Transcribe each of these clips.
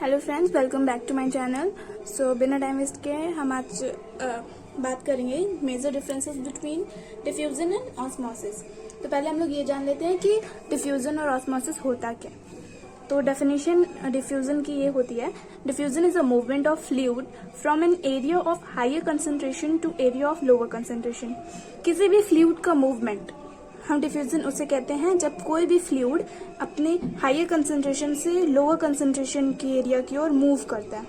Hello friends, welcome back to my channel. So बिना time waste के हम आज बात करेंगे major differences between diffusion and osmosis. तो पहले हम लोग ये जान लेते हैं कि डिफ्यूजन और ऑस्मोसिस होता क्या। तो डेफिनेशन डिफ्यूजन की ये होती है, diffusion is a movement of fluid from an area of higher concentration to area of lower concentration. किसी भी फ्लूइड का मूवमेंट हम डिफ्यूजन उसे कहते हैं जब कोई भी फ्लूइड अपने हायर कंसंट्रेशन से लोअर कंसंट्रेशन की एरिया की ओर मूव करता है।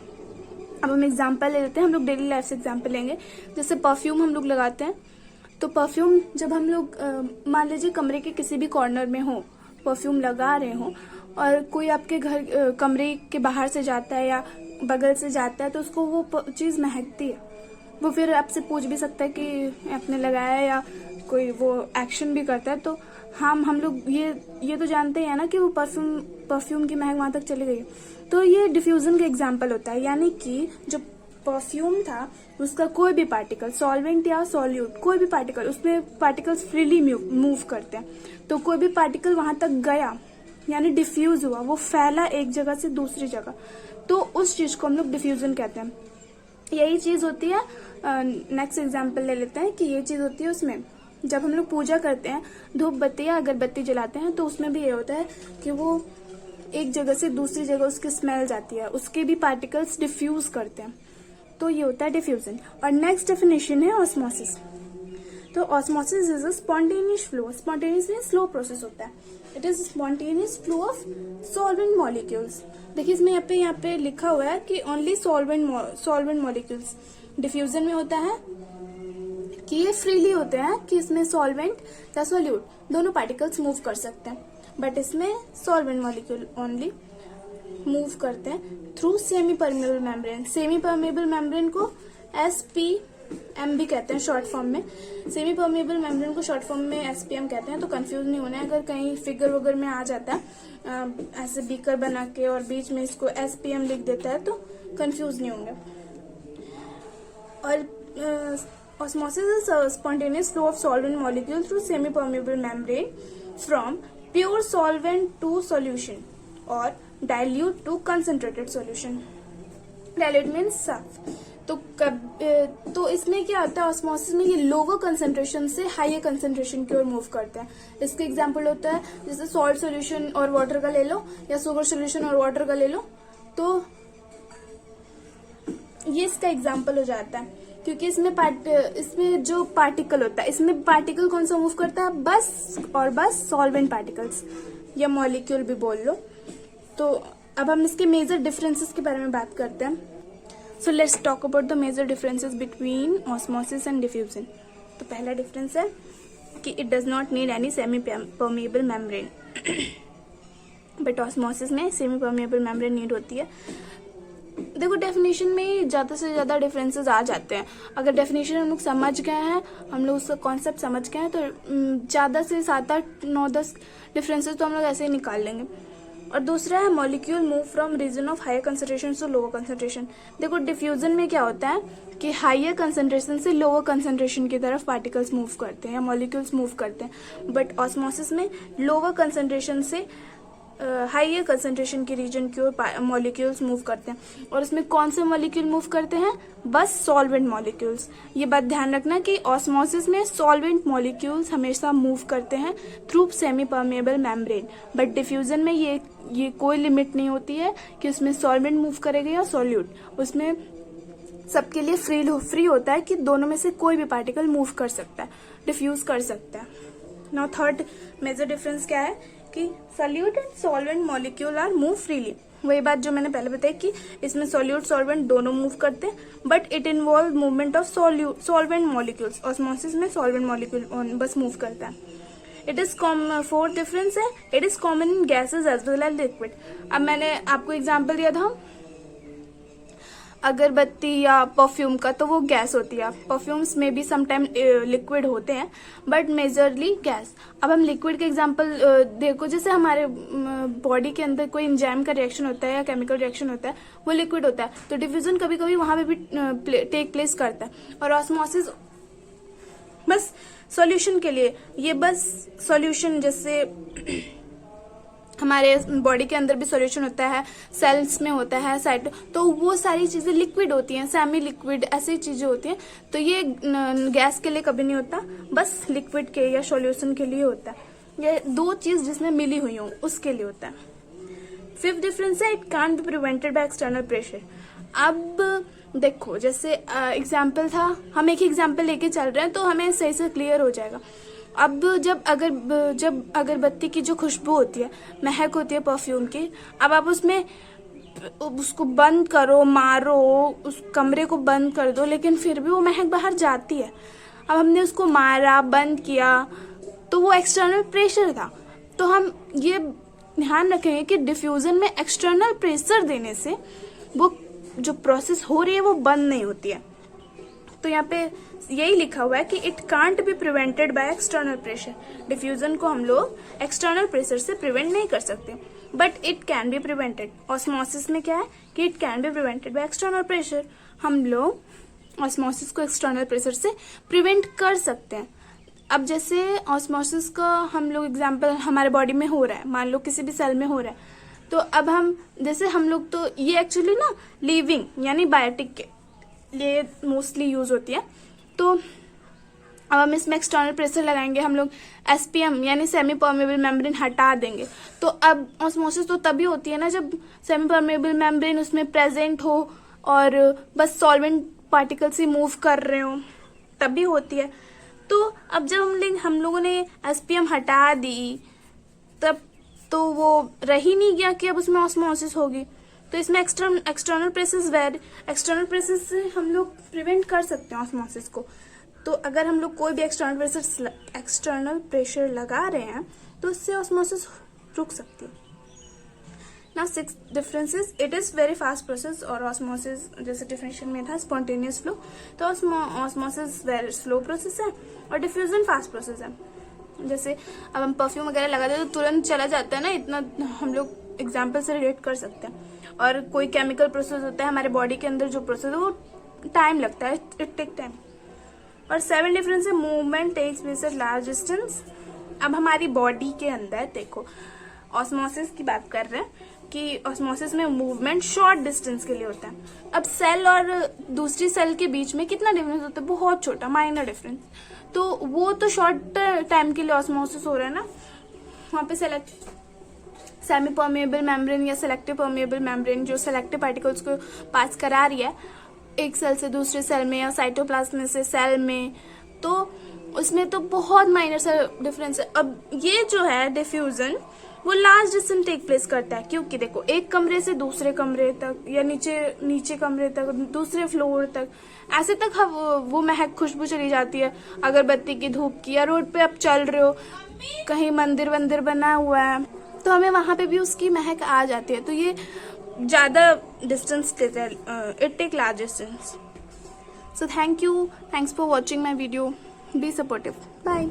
अब हम एग्जांपल ले लेते हैं, हम लोग डेली लाइफ से एग्जांपल लेंगे। जैसे परफ्यूम हम लोग लगाते हैं, तो परफ्यूम जब हम लोग मान लीजिए कमरे के किसी भी कॉर्नर में हो, परफ्यूम लगा रहे हो और कोई आपके घर कमरे के बाहर से जाता है या बगल से जाता है तो उसको वो चीज महकती है, वो फिर आपसे पूछ भी सकता है कि आपने लगाया है या कोई वो एक्शन भी करता है। तो हम लोग ये तो जानते हैं ना कि वो परफ्यूम की महक वहां तक चली गई। तो ये डिफ्यूजन का एग्जांपल होता है, यानी कि जो परफ्यूम था उसका कोई भी पार्टिकल, सॉल्वेंट या सॉल्यूट, कोई भी पार्टिकल, उसमें पार्टिकल्स फ्रीली मूव करते हैं। तो कोई भी पार्टिकल वहां तक गया यानी डिफ्यूज हुआ, वो फैला एक जगह से दूसरी जगह, तो उस चीज को हम लोग डिफ्यूजन कहते हैं। यही चीज होती है, नेक्स्ट एग्जांपल ले लेते हैं कि ये चीज होती है उसमें जब हम लोग पूजा करते हैं, धूप बत्ती या अगरबत्ती जलाते हैं, तो उसमें भी ये होता है कि वो एक जगह से दूसरी जगह उसकी स्मेल जाती है, उसके भी पार्टिकल्स डिफ्यूज करते हैं। तो ये होता है डिफ्यूजन। और नेक्स्ट डेफिनेशन है ऑस्मोसिस। तो osmosis is a spontaneous flow, spontaneous में स्लो प्रोसेस होता है। It is spontaneous flow of solvent molecules. देखिए इसमें यहाँ पे लिखा हुआ है कि ओनली सॉल्वेंट मॉलिक्यूल्स। डिफ्यूजन में होता है कि ये फ्रीली होते हैं, कि इसमें सॉल्वेंट या सॉल्यूट दोनों पार्टिकल्स मूव कर सकते हैं, बट इसमें सॉल्वेंट मॉलिक्यूल ओनली मूव करते हैं through semi permeable membrane. Semi permeable membrane को SPM भी कहते हैं शॉर्ट फॉर्म में। सेमी परमेबल मेम्ब्रेन को शॉर्ट फॉर्म में SPM कहते हैं। तो कंफ्यूज नहीं होना है, अगर कहीं फिगर वगैरह में आ जाता है ऐसे बीकर बना के और बीच में इसको SPM लिख देता है तो कंफ्यूज नहीं होंगे। और osmosis is a spontaneous flow of solvent molecule through semi-permeable membrane from pure solvent to solution or dilute to concentrated solution. Dilute means साफ। तो इसमें क्या होता है, ऑस्मोसिस में ये लोअर कंसंट्रेशन से हायर कंसंट्रेशन की ओर मूव करते हैं। इसका एग्जांपल होता है जैसे सॉल्ट सोल्यूशन और वाटर का ले लो, या शुगर सोल्यूशन और वाटर का ले लो, तो ये इसका एग्जांपल हो जाता है। क्योंकि इसमें जो पार्टिकल होता है, इसमें पार्टिकल कौन सा मूव करता है, बस और बस सॉल्वेंट पार्टिकल्स या मॉलिक्यूल भी बोल लो। तो अब हम इसके मेजर डिफरेंसेस के बारे में बात करते हैं। So let's talk about the major differences between osmosis and diffusion. तो पहला डिफरेंस है कि it does not need any semi permeable membrane, but osmosis में सेमी परमेबल मेम्ब्रेन नीड होती है। देखो डेफिनेशन में ही ज्यादा से ज्यादा डिफरेंसेस आ जाते हैं। अगर डेफिनेशन हम लोग समझ गए हैं, हम लोग उसका कॉन्सेप्ट समझ गए हैं, तो ज्यादा से 7, 8, 9, 10 डिफरेंसेस तो हम लोग ऐसे ही निकाल लेंगे। और दूसरा है molecule move from region of higher concentration to lower concentration. देखो डिफ्यूजन में क्या होता है कि हायर कंसंट्रेशन से लोअर कंसंट्रेशन की तरफ पार्टिकल्स मूव करते हैं या मॉलिक्यूल्स मूव करते हैं, बट ऑस्मोसिस में लोअर कंसंट्रेशन से हाइयर कंसंट्रेशन की रीजन की ओर मॉलिक्यूल्स मूव करते हैं। और इसमें कौन से मॉलिक्यूल मूव करते हैं, बस सॉल्वेंट मॉलिक्यूल्स। ये बात ध्यान रखना कि ऑस्मोसिस में सॉल्वेंट मॉलिक्यूल्स हमेशा मूव करते हैं through semi permeable membrane, but diffusion में ये कोई लिमिट नहीं होती है कि उसमें सॉल्वेंट मूव करेगा या सॉल्यूट। उसमें सबके लिए फ्री होता है कि दोनों में से कोई भी पार्टिकल मूव कर सकता है, डिफ्यूज कर सकता है। नाउ थर्ड मेजर डिफरेंस क्या है कि solute and solvent molecule are move freely. वही बात जो मैंने पहले बताई कि इसमें सॉल्यूट सॉल्वेंट दोनों मूव करते हैं, but it involve movement of solvent molecules. Osmosis में सॉल्वेंट मॉलिक्यूल बस मूव करता है। इट इज फोर्थ डिफरेंस है, it is common in gases as well as liquid. अब मैंने आपको एग्जाम्पल दिया था अगरबत्ती या परफ्यूम का, तो वो गैस होती है। परफ्यूम्स में भी समटाइम लिक्विड होते हैं, बट मेजरली गैस। अब हम लिक्विड के एग्जांपल देखो, जैसे हमारे बॉडी के अंदर कोई एंजाइम का रिएक्शन होता है या केमिकल रिएक्शन होता है, वो लिक्विड होता है। तो डिफ्यूजन कभी कभी वहां पे भी टेक प्लेस करता है। और ऑस्मोसिस बस सॉल्यूशन के लिए, ये बस सॉल्यूशन जैसे हमारे बॉडी के अंदर भी सॉल्यूशन होता है, सेल्स में होता है साइट, तो वो सारी चीजें लिक्विड होती हैं, सेमी लिक्विड ऐसी चीजें होती हैं। तो ये गैस के लिए कभी नहीं होता, बस लिक्विड के या सॉल्यूशन के लिए होता है। ये दो चीज जिसमें मिली हुई हो उसके लिए होता है। फिफ्थ डिफरेंस है, it can't be prevented by external pressure. अब देखो, जैसे एग्जाम्पल था, हम एक एग्जाम्पल लेके चल रहे हैं तो हमें सही से क्लियर हो जाएगा। अब जब अगरबत्ती की जो खुशबू होती है, महक होती है परफ्यूम की, अब आप उसको बंद करो, मारो, उस कमरे को बंद कर दो, लेकिन फिर भी वो महक बाहर जाती है। अब हमने उसको मारा, बंद किया, तो वो एक्सटर्नल प्रेशर था। तो हम ये ध्यान रखेंगे कि डिफ्यूजन में एक्सटर्नल प्रेशर देने से वो जो प्रोसेस हो रही है वो बंद नहीं होती है। तो यहाँ पे यही लिखा हुआ है कि it can't be prevented by external pressure. Diffusion को हम लोग एक्सटर्नल प्रेशर से प्रिवेंट नहीं कर सकते, but it can be prevented. Osmosis में क्या है कि it can be prevented by external pressure. हम लोग ऑस्मोसिस को एक्सटर्नल प्रेशर से प्रिवेंट कर सकते हैं। अब जैसे ऑस्मोसिस का हम लोग एग्जाम्पल हमारे बॉडी में हो रहा है, मान लो किसी भी सेल में हो रहा है, तो अब हम लोग तो ये एक्चुअली ना लिविंग यानी बायोटिक के लिए मोस्टली यूज होती है। तो अब हम इसमें एक्सटर्नल प्रेशर लगाएंगे, हम लोग एसपीएम यानी सेमी परमेबल मेम्ब्रेन हटा देंगे। तो अब ऑस्मोसिस तो तभी होती है ना जब सेमी परमेबल मेम्ब्रेन उसमें प्रेजेंट हो और बस सॉल्वेंट पार्टिकल्स ही मूव कर रहे हो, तभी होती है। तो अब जब हम लोगों ने एसपीएम हटा दी, तब तो वो रह ही नहीं गया कि अब उसमें ऑस्मोसिस होगी। तो इसमें एक्सटर्नल प्रेशर से हम लोग प्रिवेंट कर सकते हैं ऑस्मोसिस को। तो अगर हम लोग कोई भी एक्सटर्नल प्रेशर लगा रहे हैं तो उससे ऑस्मोसिस रुक सकती है। ना sixth differences, it is very fast process और ऑस्मोसिस जैसे डिफिनेशन में था स्पॉन्टेनियस फ्लो, तो ऑस्मोसिस वेरी स्लो प्रोसेस है और डिफ्यूजन फास्ट प्रोसेस है। जैसे अब हम परफ्यूम वगैरह लगाते हैं तो तुरंत चला जाता है ना, इतना हम लोग एग्जाम्पल से रिलेट कर सकते हैं। और कोई केमिकल प्रोसेस होता है हमारे बॉडी के अंदर, जो प्रोसेस है वो टाइम लगता है, इट टेक टाइम। और 7 डिफरेंस है, movement takes place at large distance. अब हमारी बॉडी के अंदर देखो, ऑस्मोसिस की बात कर रहे हैं कि ऑस्मोसिस में मूवमेंट शॉर्ट डिस्टेंस के लिए होता है। अब सेल और दूसरी सेल के बीच में कितना डिफरेंस होता है, बहुत छोटा, माइनर डिफरेंस। तो वो तो शॉर्ट टाइम के लिए ऑस्मोसिस हो रहा है ना, वहां पे सेमी परमेबल मेम्ब्रेन या सेलेक्टिव परमेबल मेम्ब्रेन जो सेलेक्टिव पार्टिकल्स को पास करा रही है एक सेल से दूसरे सेल में या साइटोप्लाज्म से सेल में, तो उसमें तो बहुत माइनर सा डिफरेंस है। अब ये जो है डिफ्यूजन वो लार्ज डिस्टेंस टेक प्लेस करता है, क्योंकि देखो एक कमरे से दूसरे कमरे तक या नीचे कमरे तक, दूसरे फ्लोर तक, ऐसे तक वो महक खुशबू चली जाती है अगरबत्ती की, धूप की। या रोड पे आप चल रहे हो, कहीं मंदिर वंदिर बना हुआ है तो हमें वहां पे भी उसकी महक आ जाती है। तो ये ज्यादा डिस्टेंस लेते हैं, it take large distance. So thanks for watching my video, be supportive, bye.